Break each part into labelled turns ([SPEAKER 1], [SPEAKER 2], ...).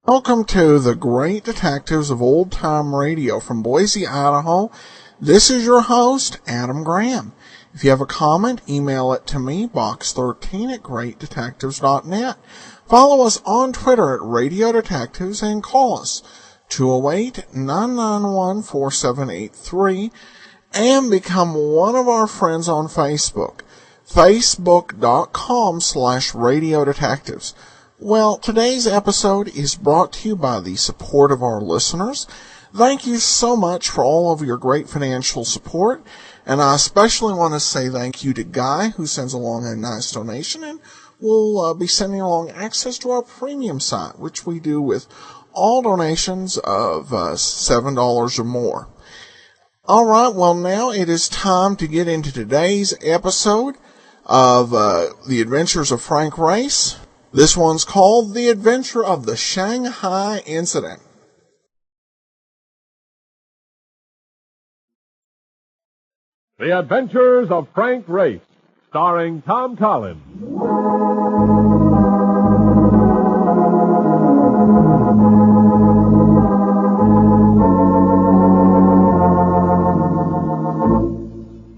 [SPEAKER 1] Welcome to the Great Detectives of Old Time Radio from Boise, Idaho. This is your host, Adam Graham. If you have a comment, email it to me, box13@greatdetectives.net. Follow us on Twitter at Radio Detectives and call us 208-991-4783 and become one of our friends on Facebook, facebook.com/Radio Detectives. Well, today's episode is brought to you by the support of our listeners. Thank you so much for all of your great financial support, and I especially want to say thank you to Guy, who sends along a nice donation, and will be sending along access to our premium site, which we do with all donations of $7 or more. All right, well, now it is time to get into today's episode of The Adventures of Frank Race. This one's called The Adventure of the Shanghai Incident.
[SPEAKER 2] The Adventures of Frank Race, starring Tom Collins.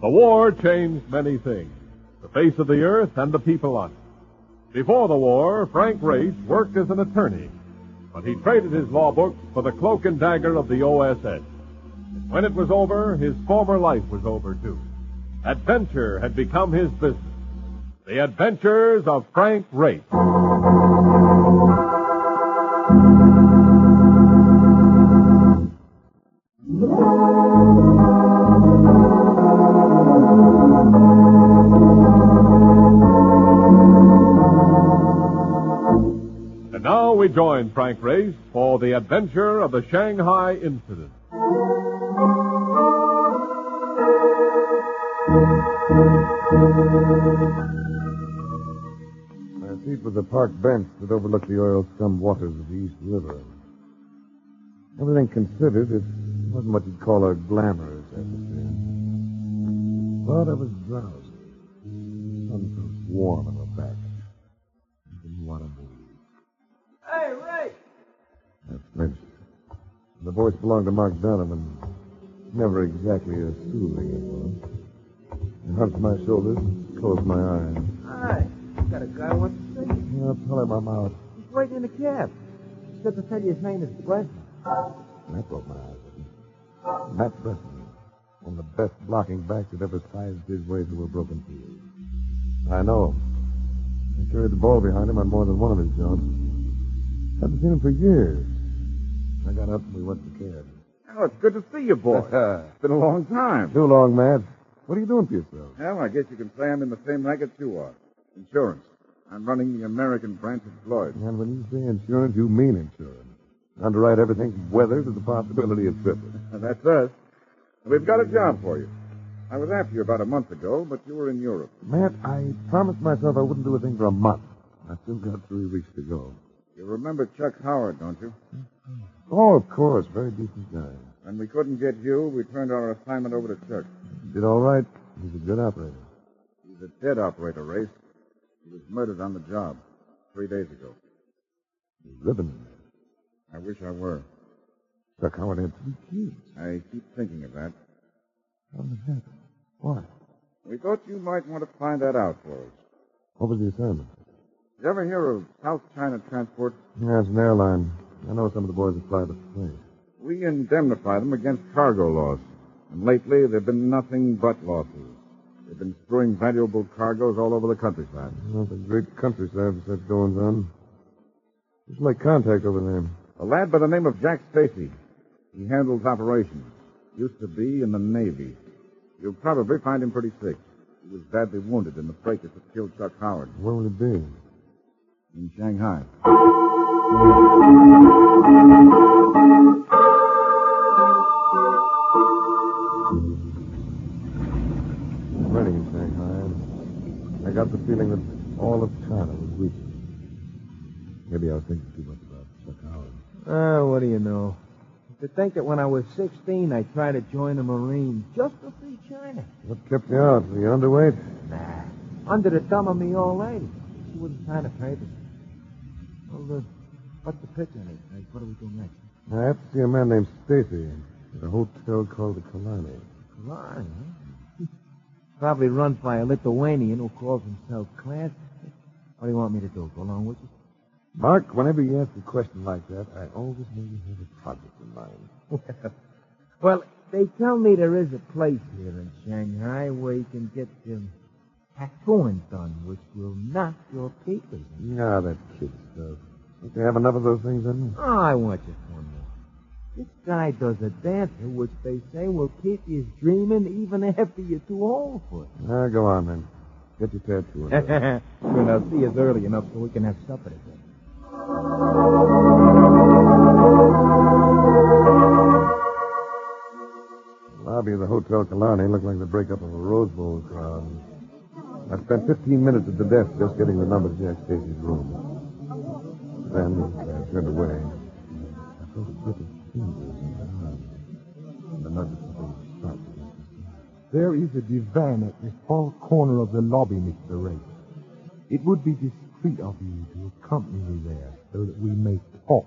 [SPEAKER 2] The war changed many things, the face of the earth and the people on it. Before the war, Frank Race worked as an attorney, but he traded his law books for the cloak and dagger of the OSS. And when it was over, his former life was over, too. Adventure had become his business. The Adventures of Frank Race. Now we join Frank Race for the adventure of the Shanghai Incident.
[SPEAKER 3] Our seat was a park bench that overlooked the oil-scummed waters of the East River. Everything considered, it wasn't what you'd call a glamorous atmosphere. But I was drowsy. The sun felt warm on my back. I didn't want to move.
[SPEAKER 4] Hey, Ray!
[SPEAKER 3] I flinched. The voice belonged to Mark Dunham, and never exactly a soothing influence. I hunched my shoulders and closed my eyes.
[SPEAKER 4] Hi. You got a guy who wants to see you.
[SPEAKER 3] I'll tell him I'm out.
[SPEAKER 4] He's waiting in the cab. He said to tell you his name is Brett.
[SPEAKER 3] I broke my eyes at him. Matt Bresson, one of the best blocking backs that ever sized his way through a broken field. I know him. I carried the ball behind him on more than one of his jobs. Hadn't seen him for years. I got up and we went to the cab.
[SPEAKER 5] Oh, it's good to see you, boy. It's been a long time.
[SPEAKER 3] Too long, Matt. What are you doing for yourself?
[SPEAKER 5] Well, I guess you can say I'm in the same racket you are. Insurance. I'm running the American branch of Lloyd's.
[SPEAKER 3] And when you say insurance, you mean insurance. Underwrite everything from weather to the possibility of tripling.
[SPEAKER 5] That's us. We've got a job for you. I was after you about a month ago, but you were in Europe.
[SPEAKER 3] Matt, I promised myself I wouldn't do a thing for a month. I still got 3 weeks to go.
[SPEAKER 5] You remember Chuck Howard, don't you?
[SPEAKER 3] Oh, of course. Very decent guy.
[SPEAKER 5] When we couldn't get you, we turned our assignment over to Chuck.
[SPEAKER 3] Did all right. He's a good operator.
[SPEAKER 5] He's a dead operator, Race. He was murdered on the job 3 days ago.
[SPEAKER 3] Ribbon.
[SPEAKER 5] I wish I were.
[SPEAKER 3] Chuck Howard had 3 kids.
[SPEAKER 5] I keep thinking of that.
[SPEAKER 3] How did it happen? Why?
[SPEAKER 5] We thought you might want to find that out for us.
[SPEAKER 3] What was the assignment?
[SPEAKER 5] Did you ever hear of South China Transport?
[SPEAKER 3] Yeah, it's an airline. I know some of the boys that fly the plane.
[SPEAKER 5] We indemnify them against cargo loss. And lately, there have been nothing but losses. They've been screwing valuable cargoes all over the countryside.
[SPEAKER 3] Well, it's a great countryside with such goings on. Just like contact over there.
[SPEAKER 5] A lad by the name of Jack Stacy. He handles operations. Used to be in the Navy. You'll probably find him pretty sick. He was badly wounded in the fracas that killed Chuck Howard.
[SPEAKER 3] Where will he be?
[SPEAKER 5] In Shanghai.
[SPEAKER 3] thinking too much about Chuck Howard.
[SPEAKER 4] Oh, what do you know? To think that when I was 16, I tried to join the Marines just to free China.
[SPEAKER 3] What kept you out? Were you underweight?
[SPEAKER 4] Nah, under the thumb of me old lady. She wouldn't sign the papers. Well, what's the picture, Nate? What do we do next?
[SPEAKER 3] I have to see a man named Stacy at a hotel called the Kalani.
[SPEAKER 4] Kalani, huh? Probably runs by a Lithuanian who calls himself Clancy. What do you want me to do? Go along with you?
[SPEAKER 3] Mark, whenever you ask a question like that, I always know you have a project in mind.
[SPEAKER 4] Well, they tell me there is a place here in Shanghai where you can get tattooing done, which will knock your papers.
[SPEAKER 3] Ah, that kid stuff. Don't they have enough of those things in there?
[SPEAKER 4] Oh, I want just one more. This guy does a dancer which they say will keep you dreaming even after you're too old for it.
[SPEAKER 3] Ah, go on, then. Get your tattoo.
[SPEAKER 4] Well, I'll see us early enough so we can have supper together.
[SPEAKER 3] The lobby of the Hotel Kalani looked like the breakup of a Rose Bowl crowd. I spent 15 minutes at the desk just getting the number to Jack Stacy's room. Then I turned away. I felt a grip of fingers in my arm. And another something sharp.
[SPEAKER 6] There is a divan at the far corner of the lobby, Mr. Ray. It would be discreet of you to accompany me there so that we may talk.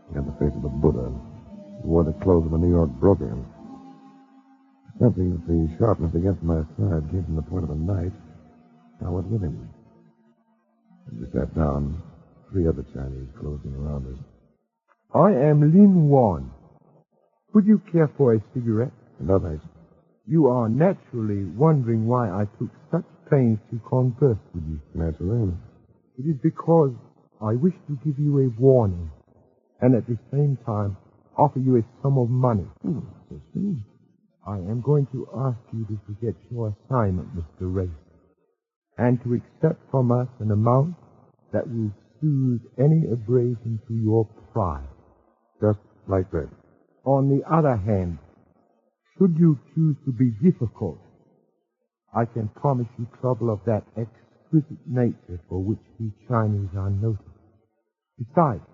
[SPEAKER 3] He had the face of a Buddha. He wore the clothes of a New York broker. Something that the sharpness against my side came from the point of a knife. I went with him. As we sat down, 3 other Chinese closing around us.
[SPEAKER 6] I am Lin Wan. Would you care for a cigarette?
[SPEAKER 3] No, thanks.
[SPEAKER 6] You are naturally wondering why I took such pains to converse with you.
[SPEAKER 3] Naturally.
[SPEAKER 6] It is because I wish to give you a warning, and at the same time offer you a sum of money.
[SPEAKER 3] So soon.
[SPEAKER 6] I am going to ask you to forget your assignment, Mr. Ray, and to accept from us an amount that will soothe any abrasion to your pride.
[SPEAKER 3] Just like that.
[SPEAKER 6] On the other hand, should you choose to be difficult, I can promise you trouble of that exquisite nature for which we Chinese are noted. Besides,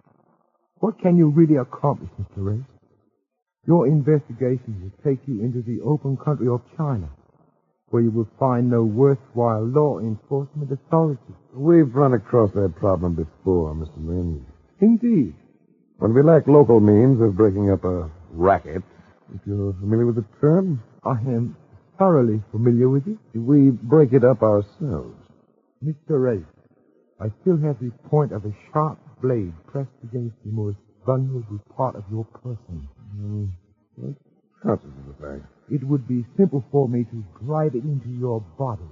[SPEAKER 6] what can you really accomplish, Mr. Ray? Your investigations will take you into the open country of China, where you will find no worthwhile law enforcement authority.
[SPEAKER 3] We've run across that problem before, Mr. Lin.
[SPEAKER 6] Indeed.
[SPEAKER 3] When we lack local means of breaking up a racket, if you're familiar with the term,
[SPEAKER 6] I am thoroughly familiar with it.
[SPEAKER 3] we break it up ourselves.
[SPEAKER 6] Mr. Ray, I still have the point of a sharp blade pressed against the most vulnerable part of your person.
[SPEAKER 3] What conscious of the fact?
[SPEAKER 6] It would be simple for me to drive it into your body.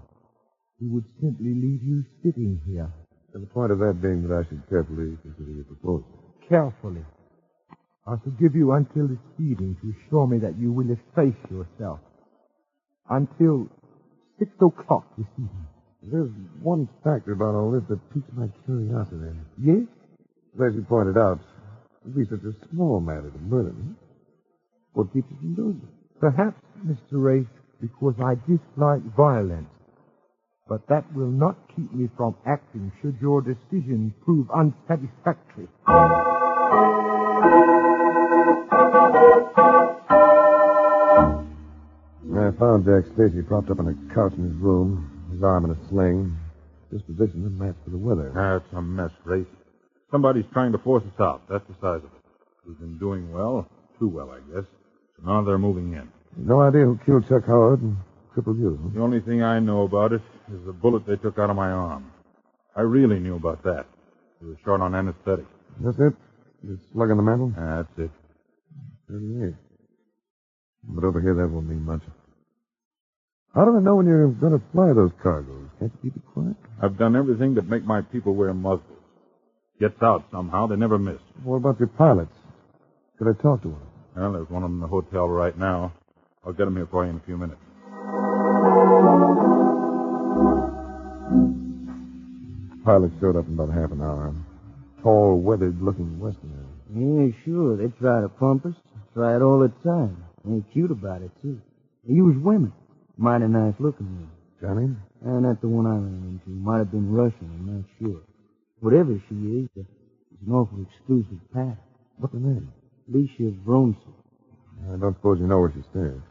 [SPEAKER 6] We would simply leave you sitting here.
[SPEAKER 3] And the point of that being that I should carefully consider your proposal.
[SPEAKER 6] Carefully. I shall give you until this evening to assure me that you will efface yourself. Until 6 o'clock this evening.
[SPEAKER 3] There's one factor about all this that piques my curiosity.
[SPEAKER 6] Yes?
[SPEAKER 3] As you pointed out, it would be such a small matter to murder me. What keeps you from doing it?
[SPEAKER 6] Perhaps, Mr. Ray, because I dislike violence. But that will not keep me from acting should your decision prove unsatisfactory.
[SPEAKER 3] I found Jack Stacy propped up on a couch in his room, his arm in a sling, disposition to match for the weather.
[SPEAKER 5] That's a mess, Race. Somebody's trying to force us out. That's the size of it. We've been doing well. Too well, I guess. So now they're moving in.
[SPEAKER 3] No idea who killed Chuck Howard and crippled you.
[SPEAKER 5] The only thing I know about it is the bullet they took out of my arm. I really knew about that. We were short on anesthetic.
[SPEAKER 3] That's it? The slug in the mantle?
[SPEAKER 5] That's it.
[SPEAKER 3] 38. But over here, that won't mean much. How do I know when you're going to fly those cargoes? Can't you keep it quiet?
[SPEAKER 5] I've done everything that make my people wear muzzles. Gets out somehow. They never miss.
[SPEAKER 3] What about your pilots? Could I talk to one?
[SPEAKER 5] Well, there's one of them in the hotel right now. I'll get him here for you in a few minutes.
[SPEAKER 3] Pilot showed up in about half an hour. Tall, weathered-looking Westerner.
[SPEAKER 4] Yeah, sure. They try to pump us. Try it all the time. They're cute about it, too. They use women. Mighty nice-looking women.
[SPEAKER 3] Johnny?
[SPEAKER 4] And that's the one I ran into. Might have been Russian, I'm not sure. Whatever she is, she's
[SPEAKER 7] an awful exclusive path.
[SPEAKER 3] What's her name?
[SPEAKER 7] Alicia Vronson.
[SPEAKER 3] I don't suppose you know where she stays.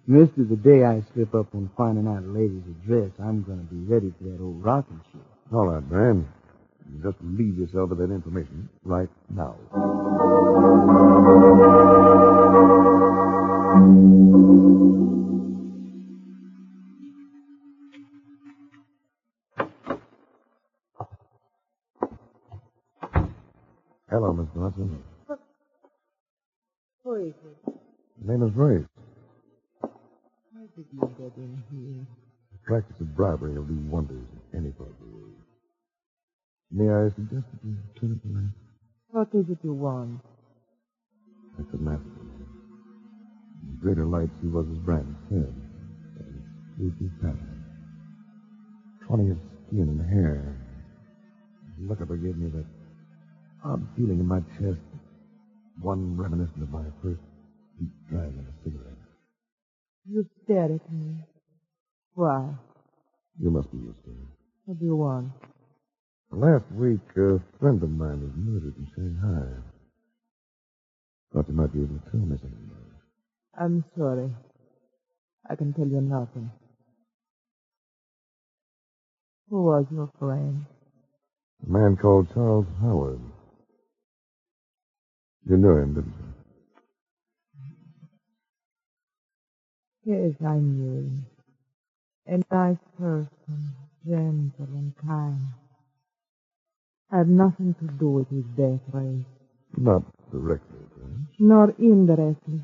[SPEAKER 7] Mister, the day I slip up on finding out a lady's address, I'm going to be ready for that old rocking chair.
[SPEAKER 3] All right, Brand. You just relieve yourself of that information right now. Hello, Miss Johnson.
[SPEAKER 4] Who is it?
[SPEAKER 3] The name is Ray.
[SPEAKER 4] How did you get in here?
[SPEAKER 3] The practice of bribery will do wonders in any part of the world. May I suggest that you turn it around?
[SPEAKER 4] What is it you want?
[SPEAKER 3] That's the master. In greater lights, he was as Brandon said. And his pattern. Tawny of skin and hair. The look of her gave me that odd feeling in my chest. One reminiscent of my first deep drag in a cigarette.
[SPEAKER 4] You stare at me. Why?
[SPEAKER 3] You must be used to it.
[SPEAKER 4] What do you want?
[SPEAKER 3] Last week, a friend of mine was murdered in Shanghai. Thought you might be able to tell me something about it.
[SPEAKER 4] I'm sorry. I can tell you nothing. Who was your friend?
[SPEAKER 3] A man called Charles Howard. You knew him, didn't you?
[SPEAKER 4] Yes, I knew him. A nice person, gentle and kind. I had nothing to do with his death, Ray.
[SPEAKER 3] Not directly, perhaps.
[SPEAKER 4] Nor indirectly.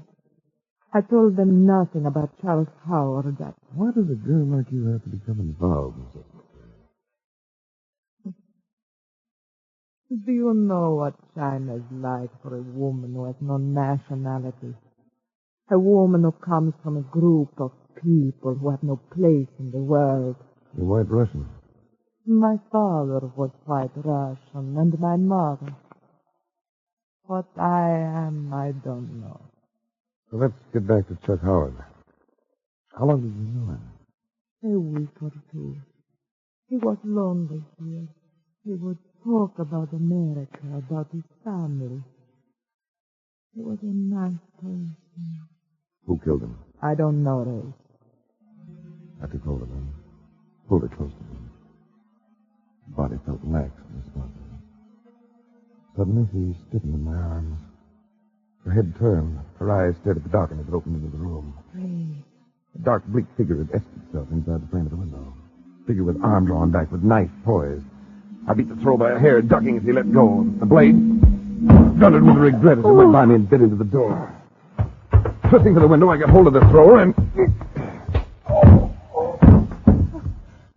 [SPEAKER 4] I told them nothing about Charles Howard.
[SPEAKER 3] Why does a girl like you have to become involved in such an affair?
[SPEAKER 4] Do you know what China's like for a woman who has no nationality? A woman who comes from a group of people who have no place in the world.
[SPEAKER 3] You're white Russian.
[SPEAKER 4] My father was white Russian, and my mother. What I am, I don't know.
[SPEAKER 3] So let's get back to Chuck Howard. How long did you know him?
[SPEAKER 4] A week or two. He was lonely here. He would talk about America, about his family. He was a nice person.
[SPEAKER 3] Who killed him?
[SPEAKER 4] I don't know, Ray.
[SPEAKER 3] I took hold of him, pulled it close to him. The body felt lax in the spot. Suddenly, she stiffened in my arms. Her head turned. Her eyes stared at the darkness that opened into the room.
[SPEAKER 4] Ray.
[SPEAKER 3] A dark, bleak figure had etched itself inside the frame of the window. A figure with arm drawn back, with knife poised. I beat the throw by a hair, ducking as he let go. The blade thundered with regret as it went by me and bit into the door. Twisting for the window, I got hold of the thrower and...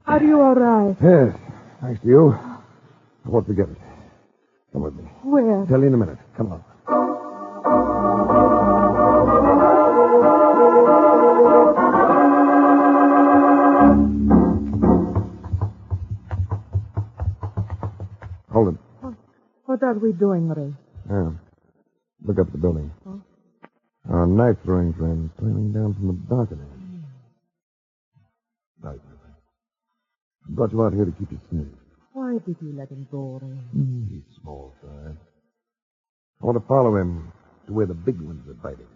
[SPEAKER 4] Are you all right?
[SPEAKER 3] Yes, thanks to you. I won't forget it. Come with me.
[SPEAKER 4] Where?
[SPEAKER 3] Tell you in a minute. Come on. Hold it.
[SPEAKER 4] What are we doing, Ray?
[SPEAKER 3] Yeah. Look up at the building.
[SPEAKER 4] Huh?
[SPEAKER 3] Our knife-throwing friend is climbing down from the balcony. Right, I brought you out here to keep you safe.
[SPEAKER 4] Why did you let him go, Ray?
[SPEAKER 3] He's small fry. I want to follow him to where the big ones are biting.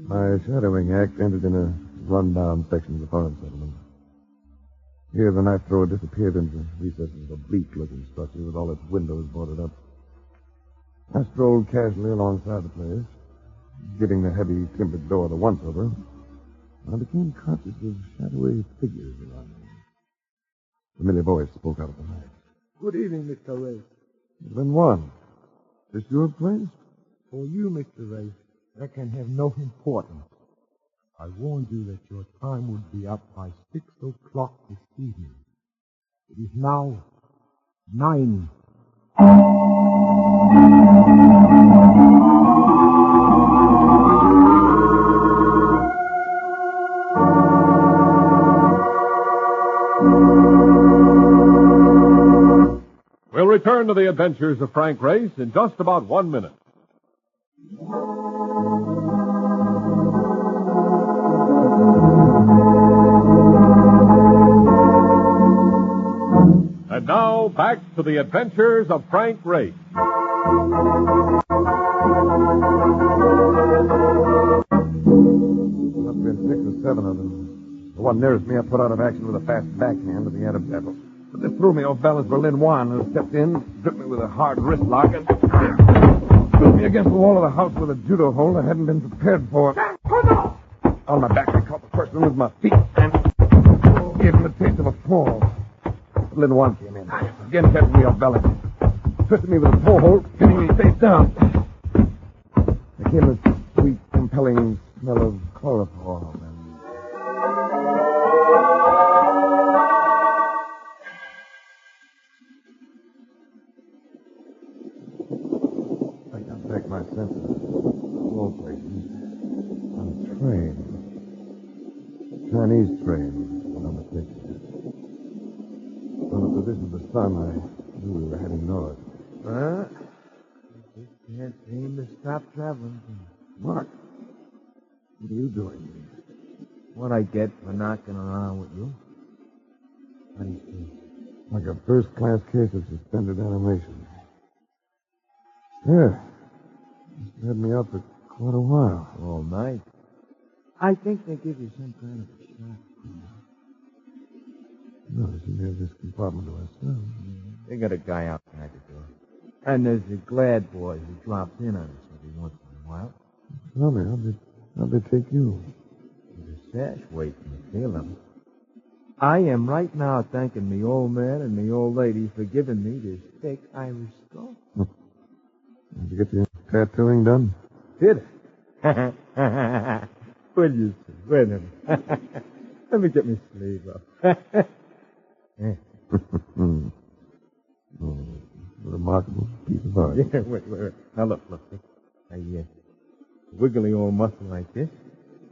[SPEAKER 3] My shadowing act ended in a run-down section of the farm settlement. Here, the knife thrower disappeared into the recesses of a bleak-looking structure with all its windows boarded up. I strolled casually alongside the place, getting the heavy timbered door the once over. I became conscious of shadowy figures around me. A familiar voice spoke out of the night.
[SPEAKER 7] Good evening, Mr. Ray.
[SPEAKER 3] There's been one. Is this your place?
[SPEAKER 6] For you, Mr. Ray, that can have no importance. I warned you that your time would be up by 6 o'clock this evening. It is now 9.
[SPEAKER 2] We'll return to the adventures of Frank Race in just about 1 minute. And now, back to the adventures of Frank Race.
[SPEAKER 3] Must have been 6 or 7 of them. The one nearest me I put out of action with a fast backhand at the end of battle. But they threw me off balance for Lin Wan, who stepped in, gripped me with a hard wrist lock, and threw me against the wall of the house with a judo hold I hadn't been prepared for. On my back, I caught the first one with my feet and gave him a taste of a fall. Lin Wan came in, again kept me off balance, twisted me with a pole hold, hitting me face down. There came a sweet, compelling smell of chloroform and... I got back my senses. All places. On a train. A Chinese train, if I'm not mistaken. From the position of the sun, I knew we were heading north.
[SPEAKER 7] Well, just can't seem to stop traveling.
[SPEAKER 3] Mark, what are you doing?
[SPEAKER 7] What I get for knocking around with you? How do you feel?
[SPEAKER 3] Like a first-class case of suspended animation. Yeah. It's had me out for quite a while.
[SPEAKER 7] All night. I think they give you some kind of a shot.
[SPEAKER 3] Notice we have this compartment to ourselves.
[SPEAKER 7] They got a guy outside the door. And there's a Glad boy who drops in on us every once in a while.
[SPEAKER 3] Tell me, how'd they take you?
[SPEAKER 7] There's a sash waiting to feel him. I am right now thanking me old man and me old lady for giving me this thick Irish skull.
[SPEAKER 3] Did you get your tattooing done?
[SPEAKER 7] Did I? Will you see? Wait a minute. Let me get my sleeve up.
[SPEAKER 3] Remarkable piece of art.
[SPEAKER 7] Yeah, wait. Now look. I wiggly old muscle like this.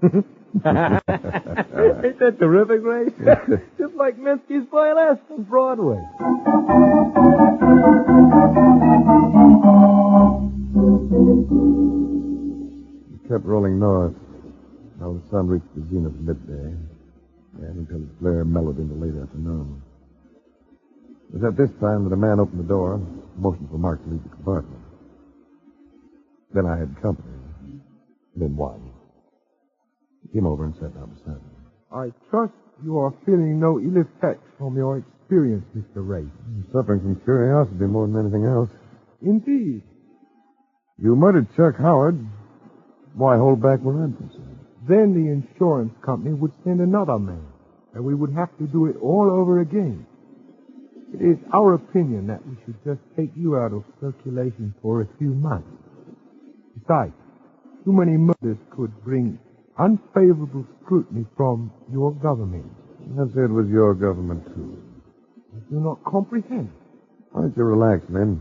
[SPEAKER 7] Ain't that terrific, Ray? Just like Minsky's Violet on Broadway.
[SPEAKER 3] We kept rolling north. Now the sun reached the zenith midday, and until its glare mellowed into late afternoon. It was at this time that a man opened the door and motioned for Mark to leave the compartment. Then I had company. Then one. He came over and sat down beside me.
[SPEAKER 6] I trust you are feeling no ill effects from your experience, Mr. Ray.
[SPEAKER 3] I'm suffering from curiosity more than anything else.
[SPEAKER 6] Indeed.
[SPEAKER 3] You murdered Chuck Howard. Why hold back where I'm concerned?
[SPEAKER 6] Then the insurance company would send another man, and we would have to do it all over again. It is our opinion that we should just take you out of circulation for a few months. Besides, too many murders could bring unfavorable scrutiny from your government.
[SPEAKER 3] I'd say it was your government, too.
[SPEAKER 6] I do not comprehend.
[SPEAKER 3] Why don't you relax, men?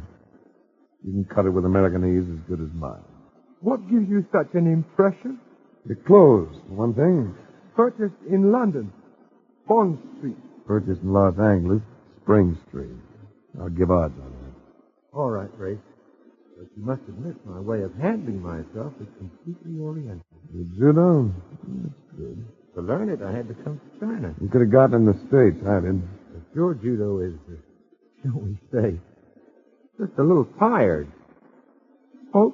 [SPEAKER 3] You can cut it with Americanese as good as mine.
[SPEAKER 6] What gives you such an impression?
[SPEAKER 3] Your clothes, for one thing.
[SPEAKER 6] Purchased in London, Bond Street.
[SPEAKER 3] Purchased in Los Angeles, Spring Street. I'll give odds on that.
[SPEAKER 7] All right, Ray. But you must admit my way of handling myself is completely oriental.
[SPEAKER 3] You judo? That's good.
[SPEAKER 7] To learn it, I had to come to China.
[SPEAKER 3] You could have gotten in the States, I did.
[SPEAKER 7] But your judo is, shall we say, just a little tired. Oh,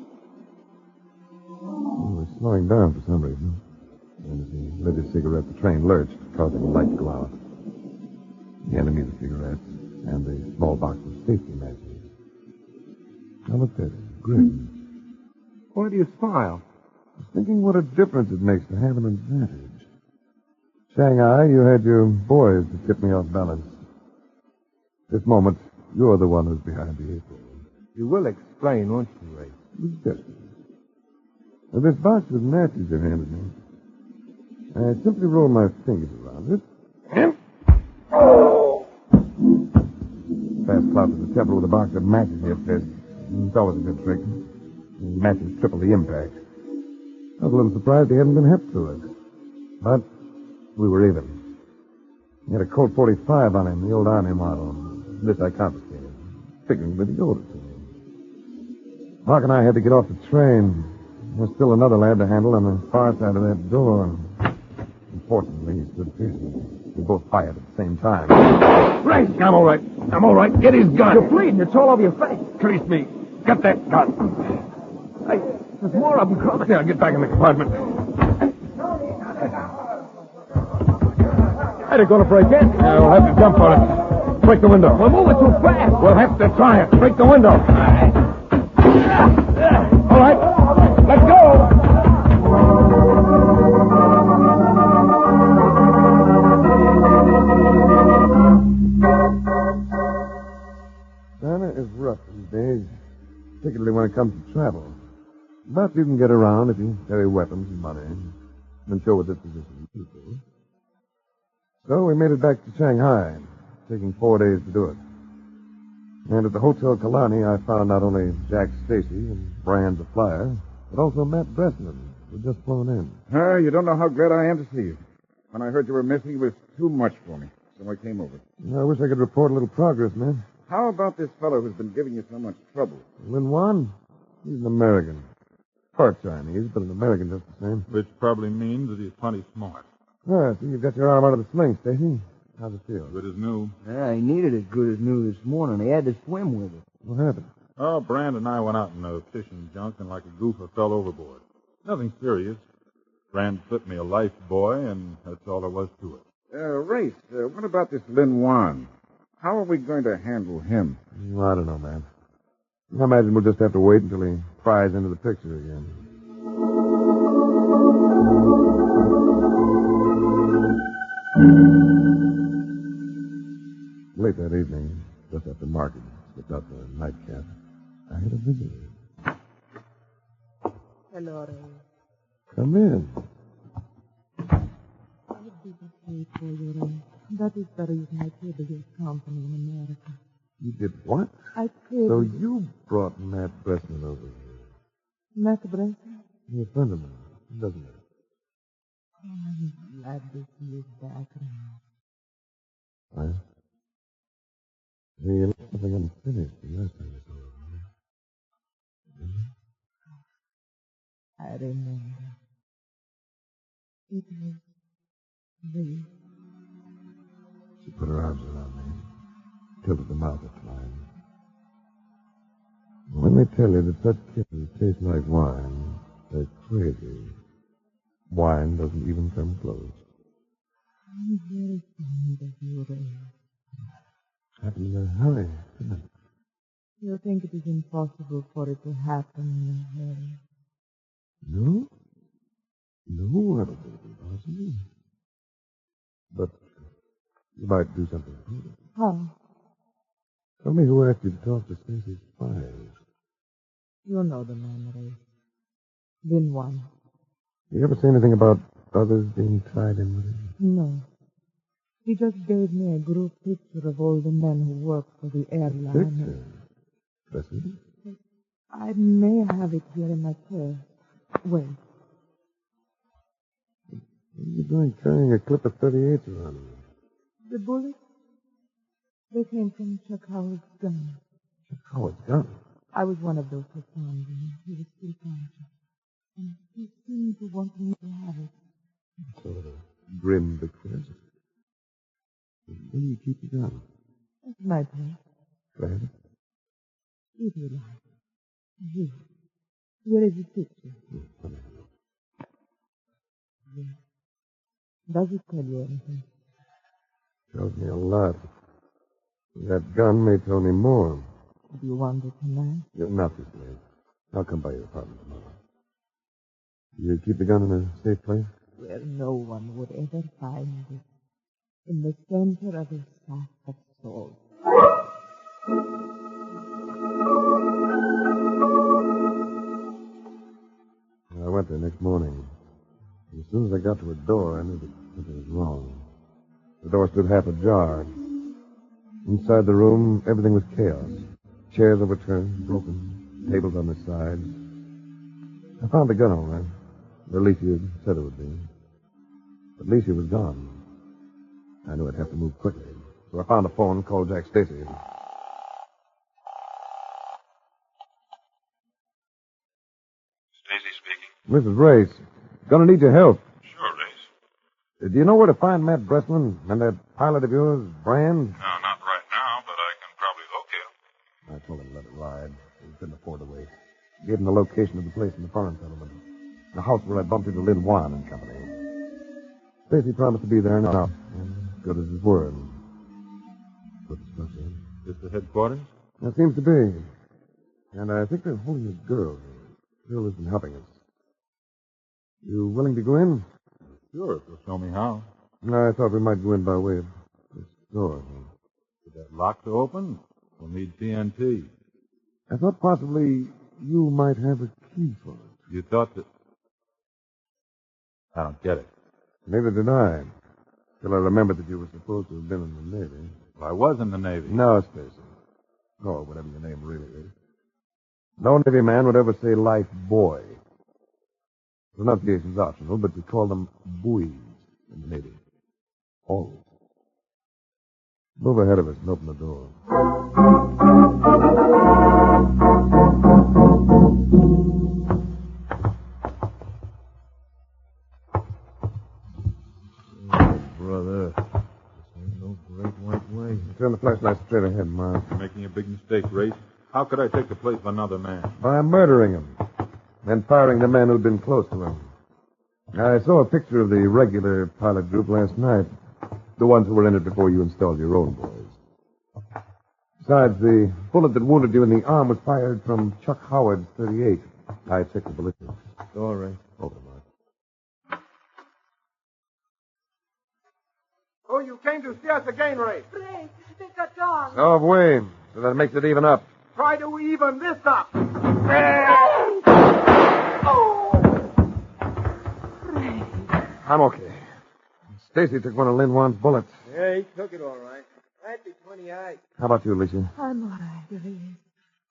[SPEAKER 3] He was slowing down for some reason. And as he lit his cigarette, the train lurched, causing the light to go out. He handed me the cigarettes and the small box of safety matches. I looked at it, grinned.
[SPEAKER 6] why do you smile?
[SPEAKER 3] I was thinking what a difference it makes to have an advantage. Shanghai, you had your boys to tip me off balance. This moment, you're the one who's behind the eight ball.
[SPEAKER 7] you will explain, won't you, Ray?
[SPEAKER 3] It was desperate. Now, this box of matches you handed me, I simply rolled my fingers around it. And... Oh! Fast clout to the temple with a box of matches in your fist. It's always a good trick. The matches triple the impact. I was a little surprised he hadn't been hip to it. But we were even. He had a Colt 45 on him, the old Army model. This I confiscated, figuring that he owed it to me. Mark and I had to get off the train. There was still another lad to handle on the far side of that door. Unfortunately, he stood facing me. We both fired at the same time.
[SPEAKER 5] Race! I'm all right. I'm all right. Get his gun.
[SPEAKER 7] You're bleeding. It's all over your face.
[SPEAKER 5] Trace me. Get that gun.
[SPEAKER 7] Hey, there's more of them coming.
[SPEAKER 5] Now, get back in the compartment.
[SPEAKER 7] Hey, they're going to break in.
[SPEAKER 5] Yeah, we'll have to jump on it. Break the window.
[SPEAKER 7] We're moving too fast.
[SPEAKER 5] We'll have to try it. Break the window. All right. Let's go.
[SPEAKER 3] China is rough these days, particularly when it comes to travel. But you can get around if you carry weapons and money and show a disposition to people. So we made it back to Shanghai, taking 4 days to do it. And at the Hotel Killarney, I found not only Jack Stacy and Brand the Flyer, but also Matt Bressman, who had just flown in.
[SPEAKER 5] You don't know how glad I am to see you. When I heard you were missing, it was too much for me. So I came over.
[SPEAKER 3] I wish I could report a little progress, man.
[SPEAKER 5] How about this fellow who's been giving you so much trouble?
[SPEAKER 3] Lin Wan? He's an American. Part Chinese, but an American just the same.
[SPEAKER 8] Which probably means that he's plenty smart.
[SPEAKER 3] Ah, so you've got your arm out of the sling, Stacy. How's it feel?
[SPEAKER 8] Good as new.
[SPEAKER 7] Yeah, he needed as good as new this morning. He had to swim with it.
[SPEAKER 3] What happened?
[SPEAKER 8] Oh, Brand and I went out in a fishing junk and like a goofer fell overboard. Nothing serious. Brand slipped me a life buoy, and that's all there was to it.
[SPEAKER 5] Race, what about this Lin Wan? How are we going to handle him?
[SPEAKER 3] Well, I don't know, man. I imagine we'll just have to wait until he pries into the picture again. Late that evening, just after market, slipped out the nightcap, I had a visitor.
[SPEAKER 4] Hello, Ray.
[SPEAKER 3] Come in.
[SPEAKER 4] I did pay for you, Ray. That is the reason I paid your company in America.
[SPEAKER 3] You did what?
[SPEAKER 4] I paid
[SPEAKER 3] So you brought Matt Bressman over here.
[SPEAKER 4] Matt Branson?
[SPEAKER 3] He's a friend of mine, doesn't it?
[SPEAKER 4] I'm glad to see you back now.
[SPEAKER 3] Well, the something unfinished the last time I saw him.
[SPEAKER 4] I remember. It was real.
[SPEAKER 3] She put her arms around me, tilted them out at times. When they tell you that such kisses taste like wine, they're crazy. Wine doesn't even come close.
[SPEAKER 4] I'm very fond of you, Ray.
[SPEAKER 3] Happened in a hurry, didn't it?
[SPEAKER 4] You think it is impossible for it to happen in a hurry?
[SPEAKER 3] No? No, I don't think it's impossible. But you might do something about it.
[SPEAKER 4] How?
[SPEAKER 3] Tell me who asked you to talk to Stacy's spies.
[SPEAKER 4] You know the man, Ray. Been one.
[SPEAKER 3] You ever say anything about others being tied in with it?
[SPEAKER 4] No. He just gave me a group picture of all the men who work for the airline.
[SPEAKER 3] Picture? That's it?
[SPEAKER 4] I may have it here in my purse. Wait.
[SPEAKER 3] What are you doing carrying a clip of 38s around you?
[SPEAKER 4] The bullets? They came from Chuck Howard's gun.
[SPEAKER 3] Oh, it's gone.
[SPEAKER 4] I was one of those who found him. He was still conscious. And he seemed to want me to have it.
[SPEAKER 3] Sort of a grim bequest. Where do you keep the gun?
[SPEAKER 4] That's my place.
[SPEAKER 3] Fred?
[SPEAKER 4] If you like. Here. Here is the picture. Yeah. Does it tell you anything?
[SPEAKER 3] Tells me a lot. That gun may tell me more.
[SPEAKER 4] Do you want it tonight?
[SPEAKER 3] Not this late. I'll come by your apartment tomorrow. You keep the gun in a safe place?
[SPEAKER 4] Where no one would ever find it. In the center of a sack of salt.
[SPEAKER 3] I went there next morning. As soon as I got to her door, I knew that something was wrong. The door stood half ajar. Inside the room, everything was chaos. Chairs overturned, broken, tables on the sides. I found the gun all right. Or at least you said it would be. But Alicia was gone. I knew I'd have to move quickly. So I found a phone and called Jack Stacy.
[SPEAKER 9] Stacy speaking.
[SPEAKER 3] Mrs. Race, gonna need your help.
[SPEAKER 9] Sure, Race.
[SPEAKER 3] Do you know where to find Matt Bressman and that pilot of yours, Brand?
[SPEAKER 8] No, not right now, but I can probably locate him.
[SPEAKER 3] I told him to let it ride. He couldn't afford to wait. Gave him the location of the place in the farm settlement. The house where I bumped into Lynn Wan and company. Stacy promised to be there now. And good as his word. Good as much, eh?
[SPEAKER 8] This the headquarters?
[SPEAKER 3] That seems to be. And I think they're holding a girl here. Girl has been helping us. You willing to go in?
[SPEAKER 8] Sure, if you'll show me how.
[SPEAKER 3] No, I thought we might go in by way of this door.
[SPEAKER 8] With that lock to open, we'll need TNT.
[SPEAKER 3] I thought possibly you might have a key for it.
[SPEAKER 8] You thought that... I don't get it.
[SPEAKER 3] Neither did I. Till I remembered that you were supposed to have been in the Navy.
[SPEAKER 8] Well, I was in the Navy.
[SPEAKER 3] No, Stacy. Or whatever your name really is. No Navy man would ever say life boy. Pronunciation's optional, but we call them buoys in the Navy. Always. Move ahead of us and open the door.
[SPEAKER 7] Oh, brother. This ain't no great white way.
[SPEAKER 3] Turn the flashlight straight ahead, Mark.
[SPEAKER 8] You're making a big mistake, Race. How could I take the place of another man?
[SPEAKER 3] By murdering him. And firing the men who'd been close to him. I saw a picture of the regular pilot group last night. The ones who were in it before you installed your own boys. Besides, the bullet that wounded you in the arm was fired from Chuck Howard's .38. I checked the ballistics.
[SPEAKER 7] All right.
[SPEAKER 3] Over, Mark.
[SPEAKER 9] Oh, you came to see us again, Ray.
[SPEAKER 4] Ray, they got John.
[SPEAKER 3] So have we. So that makes it even up.
[SPEAKER 9] Try to even this up.
[SPEAKER 3] I'm okay. Stacy took one of Lynn Wan's bullets.
[SPEAKER 7] Yeah, he took it all right. Might be 28.
[SPEAKER 3] How about you, Alicia?
[SPEAKER 4] I'm all right, Ray.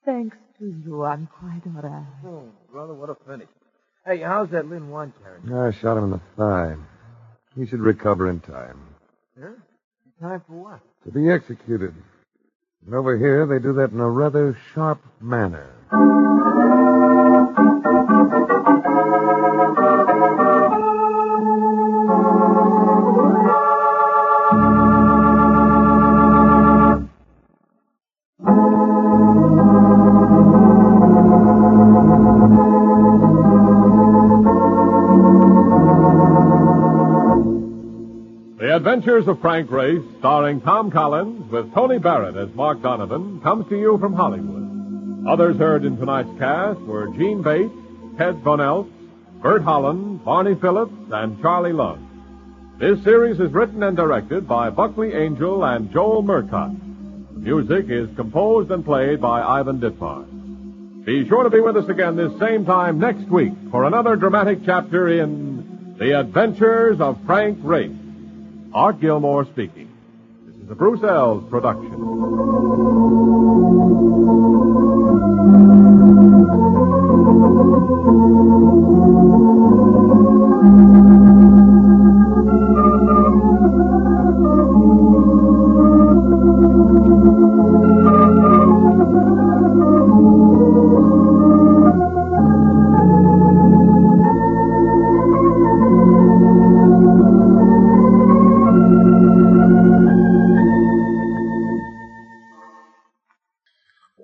[SPEAKER 4] Thanks to you, I'm quite all right.
[SPEAKER 7] Oh, brother, what a finish. Hey, how's that Lin Wan character?
[SPEAKER 3] I shot him in the thigh. He should recover in time.
[SPEAKER 7] Yeah? Time for what?
[SPEAKER 3] To be executed. And over here, they do that in a rather sharp manner.
[SPEAKER 2] The Adventures of Frank Race, starring Tom Collins with Tony Barrett as Mark Donovan, comes to you from Hollywood. Others heard in tonight's cast were Gene Bates, Ted Von Elst, Bert Holland, Barney Phillips, and Charlie Love. This series is written and directed by Buckley Angel and Joel Murcott. The music is composed and played by Ivan Ditmar. Be sure to be with us again this same time next week for another dramatic chapter in The Adventures of Frank Race. Art Gilmore speaking. This is a Bruce Ells production.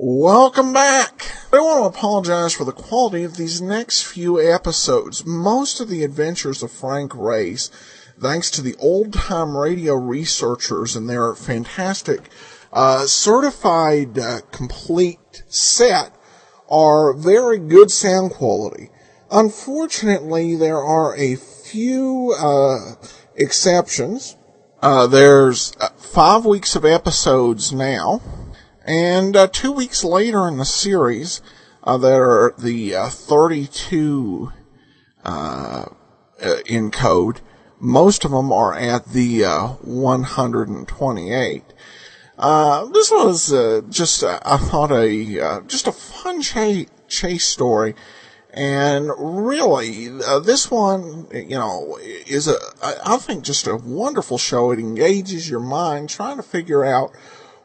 [SPEAKER 2] Welcome back. I want to apologize for the quality of these next few episodes. Most of the Adventures of Frank Race, thanks to the old-time radio researchers and their fantastic certified complete set, are very good sound quality. Unfortunately, there are a few exceptions. There's 5 weeks of episodes now. And 2 weeks later in the series, there are the 32 in code. Most of them are at the 128. This was I thought, just a fun chase story. And really, this one, is I think just a wonderful show. It engages your mind trying to figure out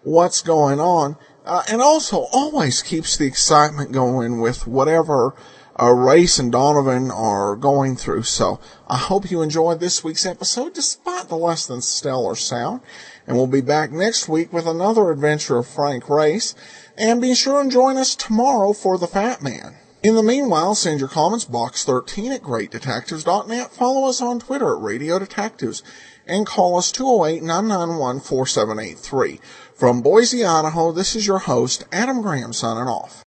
[SPEAKER 2] what's going on, and also always keeps the excitement going with whatever
[SPEAKER 1] Race and Donovan are going through. So I hope you enjoyed this week's episode despite the less than stellar sound. And we'll be back next week with another adventure of Frank Race. And be sure and join us tomorrow for The Fat Man. In the meanwhile, send your comments box13 at greatdetectives.net. Follow us on Twitter at Radio Detectives. And call us 208-991-4783. From Boise, Idaho, this is your host, Adam Graham, signing off.